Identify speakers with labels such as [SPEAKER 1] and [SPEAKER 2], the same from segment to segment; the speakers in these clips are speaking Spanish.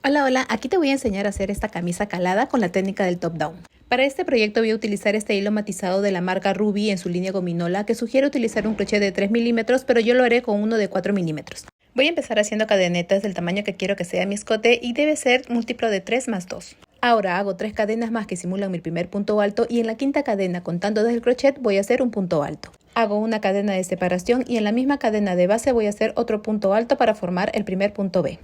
[SPEAKER 1] Hola, hola, aquí te voy a enseñar a hacer esta camisa calada con la técnica del top down. Para este proyecto voy a utilizar este hilo matizado de la marca Ruby en su línea gominola, que sugiere utilizar un crochet de 3 milímetros, pero yo lo haré con uno de 4 milímetros. Voy a empezar haciendo cadenetas del tamaño que quiero que sea mi escote y debe ser múltiplo de 3 más 2. Ahora hago 3 cadenas más que simulan mi primer punto alto y en la quinta cadena, contando desde el crochet, voy a hacer un punto alto. Hago una cadena de separación y en la misma cadena de base voy a hacer otro punto alto para formar el primer punto B.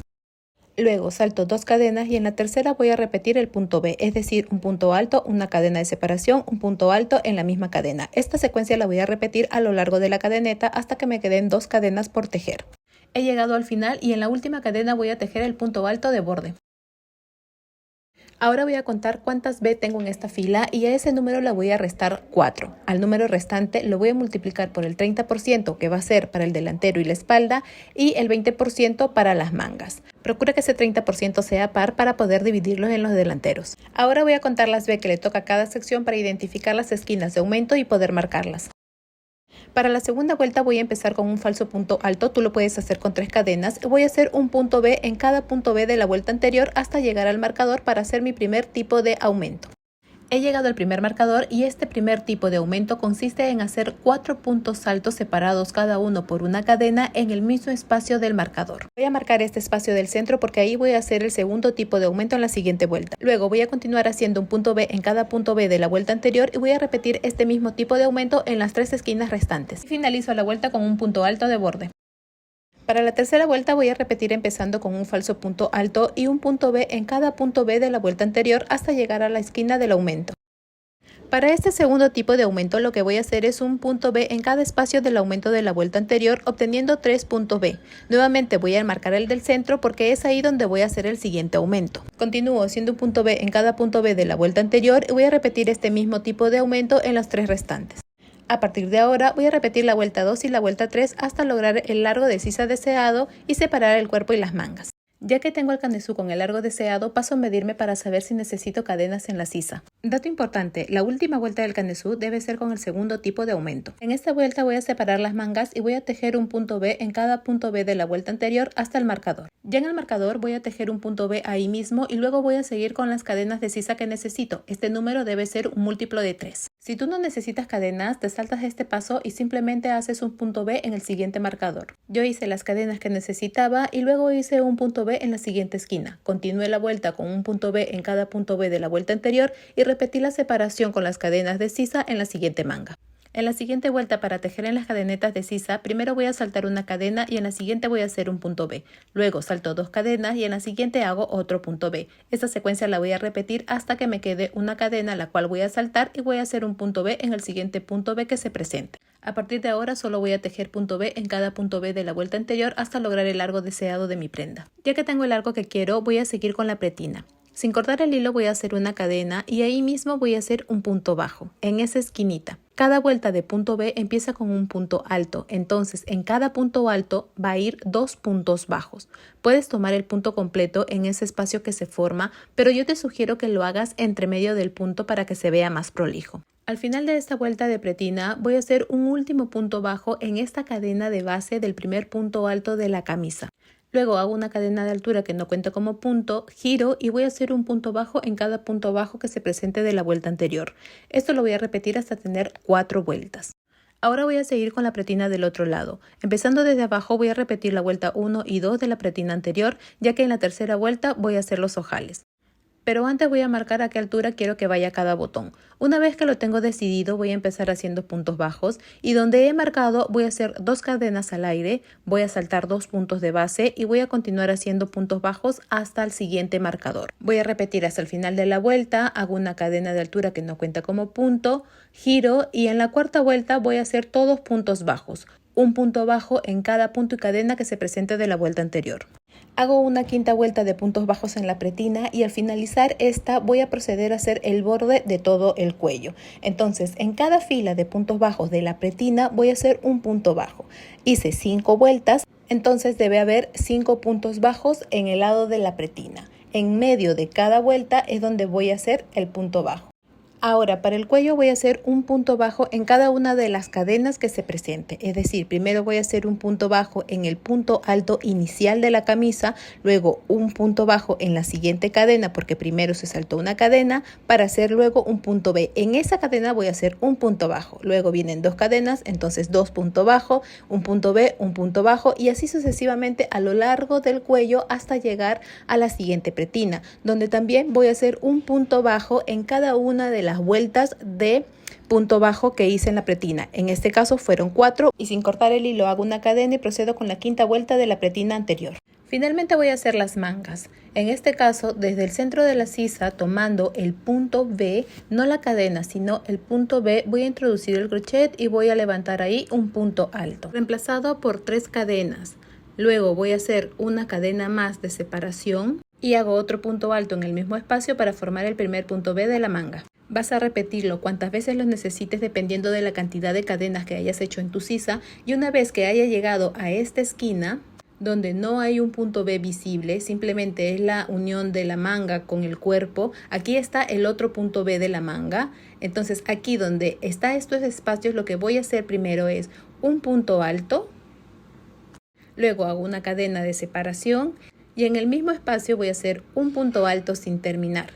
[SPEAKER 1] Luego salto 2 cadenas y en la tercera voy a repetir el punto B, es decir, un punto alto, una cadena de separación, un punto alto en la misma cadena. Esta secuencia la voy a repetir a lo largo de la cadeneta hasta que me queden 2 cadenas por tejer. He llegado al final y en la última cadena voy a tejer el punto alto de borde. Ahora voy a contar cuántas B tengo en esta fila y a ese número le voy a restar 4. Al número restante lo voy a multiplicar por el 30% que va a ser para el delantero y la espalda y el 20% para las mangas. Procura que ese 30% sea par para poder dividirlos en los delanteros. Ahora voy a contar las B que le toca a cada sección para identificar las esquinas de aumento y poder marcarlas. Para la segunda vuelta voy a empezar con un falso punto alto, tú lo puedes hacer con 3 cadenas. Voy a hacer un punto B en cada punto B de la vuelta anterior hasta llegar al marcador para hacer mi primer tipo de aumento. He llegado al primer marcador y este primer tipo de aumento consiste en hacer 4 puntos altos separados cada uno por una cadena en el mismo espacio del marcador. Voy a marcar este espacio del centro porque ahí voy a hacer el segundo tipo de aumento en la siguiente vuelta. Luego voy a continuar haciendo un punto B en cada punto B de la vuelta anterior y voy a repetir este mismo tipo de aumento en las 3 esquinas restantes. Y finalizo la vuelta con un punto alto de borde. Para la tercera vuelta voy a repetir empezando con un falso punto alto y un punto B en cada punto B de la vuelta anterior hasta llegar a la esquina del aumento. Para este segundo tipo de aumento lo que voy a hacer es un punto B en cada espacio del aumento de la vuelta anterior obteniendo 3 puntos B. Nuevamente voy a marcar el del centro porque es ahí donde voy a hacer el siguiente aumento. Continúo haciendo un punto B en cada punto B de la vuelta anterior y voy a repetir este mismo tipo de aumento en los 3 restantes. A partir de ahora voy a repetir la vuelta 2 y la vuelta 3 hasta lograr el largo de sisa deseado y separar el cuerpo y las mangas. Ya que tengo el canesú con el largo deseado, paso a medirme para saber si necesito cadenas en la sisa. Dato importante, la última vuelta del canesú debe ser con el segundo tipo de aumento. En esta vuelta voy a separar las mangas y voy a tejer un punto B en cada punto B de la vuelta anterior hasta el marcador. Ya en el marcador voy a tejer un punto B ahí mismo y luego voy a seguir con las cadenas de sisa que necesito. Este número debe ser un múltiplo de 3. Si tú no necesitas cadenas, te saltas este paso y simplemente haces un punto B en el siguiente marcador. Yo hice las cadenas que necesitaba y luego hice un punto B en la siguiente esquina. Continué la vuelta con un punto B en cada punto B de la vuelta anterior y repetí la separación con las cadenas de sisa en la siguiente manga. En la siguiente vuelta para tejer en las cadenetas de sisa, primero voy a saltar una cadena y en la siguiente voy a hacer un punto B. Luego salto 2 cadenas y en la siguiente hago otro punto B. Esta secuencia la voy a repetir hasta que me quede una cadena la cual voy a saltar y voy a hacer un punto B en el siguiente punto B que se presente. A partir de ahora solo voy a tejer punto B en cada punto B de la vuelta anterior hasta lograr el largo deseado de mi prenda. Ya que tengo el largo que quiero, voy a seguir con la pretina. Sin cortar el hilo voy a hacer una cadena y ahí mismo voy a hacer un punto bajo, en esa esquinita. Cada vuelta de punto B empieza con un punto alto, entonces en cada punto alto va a ir 2 puntos bajos. Puedes tomar el punto completo en ese espacio que se forma, pero yo te sugiero que lo hagas entre medio del punto para que se vea más prolijo. Al final de esta vuelta de pretina voy a hacer un último punto bajo en esta cadena de base del primer punto alto de la camisa. Luego hago una cadena de altura que no cuenta como punto, giro y voy a hacer un punto bajo en cada punto bajo que se presente de la vuelta anterior. Esto lo voy a repetir hasta tener 4 vueltas. Ahora voy a seguir con la pretina del otro lado. Empezando desde abajo voy a repetir la vuelta 1 y 2 de la pretina anterior, ya que en la tercera vuelta voy a hacer los ojales. Pero antes voy a marcar a qué altura quiero que vaya cada botón. Una vez que lo tengo decidido voy a empezar haciendo puntos bajos y donde he marcado voy a hacer 2 cadenas al aire, voy a saltar 2 puntos de base y voy a continuar haciendo puntos bajos hasta el siguiente marcador. Voy a repetir hasta el final de la vuelta, hago una cadena de altura que no cuenta como punto, giro y en la cuarta vuelta voy a hacer todos puntos bajos. Un punto bajo en cada punto y cadena que se presente de la vuelta anterior. Hago una quinta vuelta de puntos bajos en la pretina y al finalizar esta voy a proceder a hacer el borde de todo el cuello. Entonces en cada fila de puntos bajos de la pretina voy a hacer un punto bajo. Hice 5 vueltas, entonces debe haber 5 puntos bajos en el lado de la pretina. En medio de cada vuelta es donde voy a hacer el punto bajo. Ahora, para el cuello voy a hacer un punto bajo en cada una de las cadenas que se presente. Es decir, primero voy a hacer un punto bajo en el punto alto inicial de la camisa, luego un punto bajo en la siguiente cadena, porque primero se saltó una cadena, para hacer luego un punto B. En esa cadena voy a hacer un punto bajo. Luego vienen 2 cadenas, entonces 2 puntos bajos, un punto B, un punto bajo y así sucesivamente a lo largo del cuello hasta llegar a la siguiente pretina, donde también voy a hacer un punto bajo en cada una de las vueltas de punto bajo que hice en la pretina. En este caso fueron 4 y sin cortar el hilo hago una cadena y procedo con la quinta vuelta de la pretina anterior. Finalmente voy a hacer las mangas. En este caso, desde el centro de la sisa, tomando el punto B, no la cadena, sino el punto B, voy a introducir el crochet y voy a levantar ahí un punto alto, reemplazado por 3 cadenas. Luego voy a hacer una cadena más de separación y hago otro punto alto en el mismo espacio para formar el primer punto B de la manga. Vas a repetirlo cuantas veces lo necesites dependiendo de la cantidad de cadenas que hayas hecho en tu sisa, y una vez que haya llegado a esta esquina donde no hay un punto B visible, simplemente es la unión de la manga con el cuerpo, aquí está el otro punto B de la manga. Entonces aquí donde está estos espacios, lo que voy a hacer primero es un punto alto, luego hago una cadena de separación y en el mismo espacio voy a hacer un punto alto sin terminar.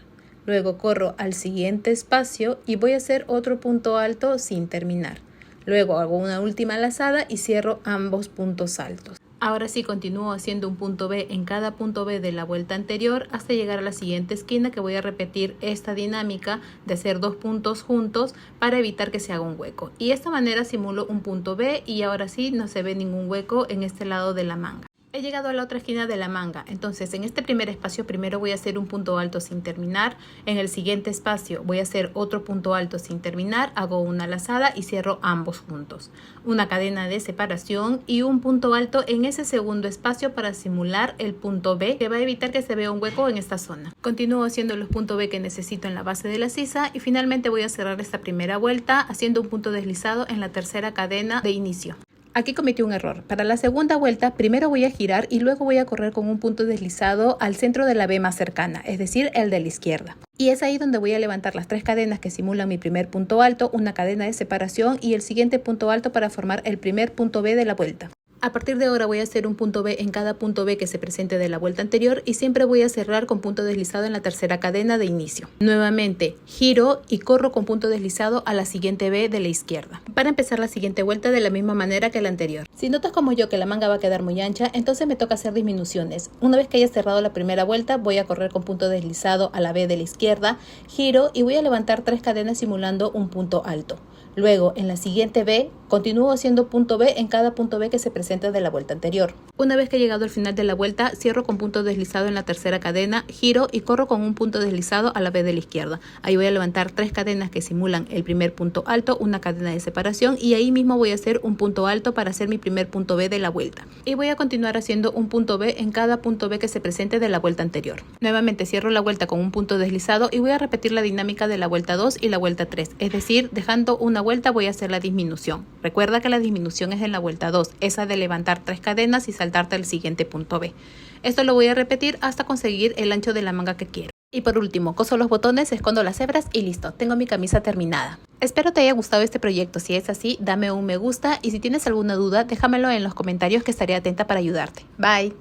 [SPEAKER 1] Luego corro al siguiente espacio y voy a hacer otro punto alto sin terminar. Luego hago una última lazada y cierro ambos puntos altos. Ahora sí continúo haciendo un punto B en cada punto B de la vuelta anterior hasta llegar a la siguiente esquina, que voy a repetir esta dinámica de hacer 2 puntos juntos para evitar que se haga un hueco. Y de esta manera simulo un punto B y ahora sí no se ve ningún hueco en este lado de la manga. He llegado a la otra esquina de la manga, entonces en este primer espacio primero voy a hacer un punto alto sin terminar, en el siguiente espacio voy a hacer otro punto alto sin terminar, hago una lazada y cierro ambos juntos, una cadena de separación y un punto alto en ese segundo espacio para simular el punto B, que va a evitar que se vea un hueco en esta zona. Continúo haciendo los puntos B que necesito en la base de la sisa y finalmente voy a cerrar esta primera vuelta haciendo un punto deslizado en la tercera cadena de inicio. Aquí cometí un error. Para la segunda vuelta, primero voy a girar y luego voy a correr con un punto deslizado al centro de la B más cercana, es decir, el de la izquierda. Y es ahí donde voy a levantar las 3 cadenas que simulan mi primer punto alto, una cadena de separación y el siguiente punto alto para formar el primer punto B de la vuelta. A partir de ahora voy a hacer un punto B en cada punto B que se presente de la vuelta anterior y siempre voy a cerrar con punto deslizado en la tercera cadena de inicio. Nuevamente giro y corro con punto deslizado a la siguiente B de la izquierda para empezar la siguiente vuelta de la misma manera que la anterior. Si notas como yo que la manga va a quedar muy ancha, entonces me toca hacer disminuciones. Una vez que haya cerrado la primera vuelta, voy a correr con punto deslizado a la B de la izquierda, giro y voy a levantar 3 cadenas simulando un punto alto. Luego, en la siguiente B, continúo haciendo punto B en cada punto B que se presenta de la vuelta anterior. Una vez que he llegado al final de la vuelta, cierro con punto deslizado en la tercera cadena, giro y corro con un punto deslizado a la B de la izquierda. Ahí voy a levantar 3 cadenas que simulan el primer punto alto, una cadena de separación y ahí mismo voy a hacer un punto alto para hacer mi primer punto B de la vuelta. Y voy a continuar haciendo un punto B en cada punto B que se presente de la vuelta anterior. Nuevamente cierro la vuelta con un punto deslizado y voy a repetir la dinámica de la vuelta 2 y la vuelta 3, es decir, dejando una vuelta voy a hacer la disminución. Recuerda que la disminución es en la vuelta 2, esa de levantar 3 cadenas y saltarte al siguiente punto B. Esto lo voy a repetir hasta conseguir el ancho de la manga que quiero. Y por último, coso los botones, escondo las hebras y listo, tengo mi camisa terminada. Espero te haya gustado este proyecto. Si es así, dame un me gusta y si tienes alguna duda, déjamelo en los comentarios que estaré atenta para ayudarte. Bye.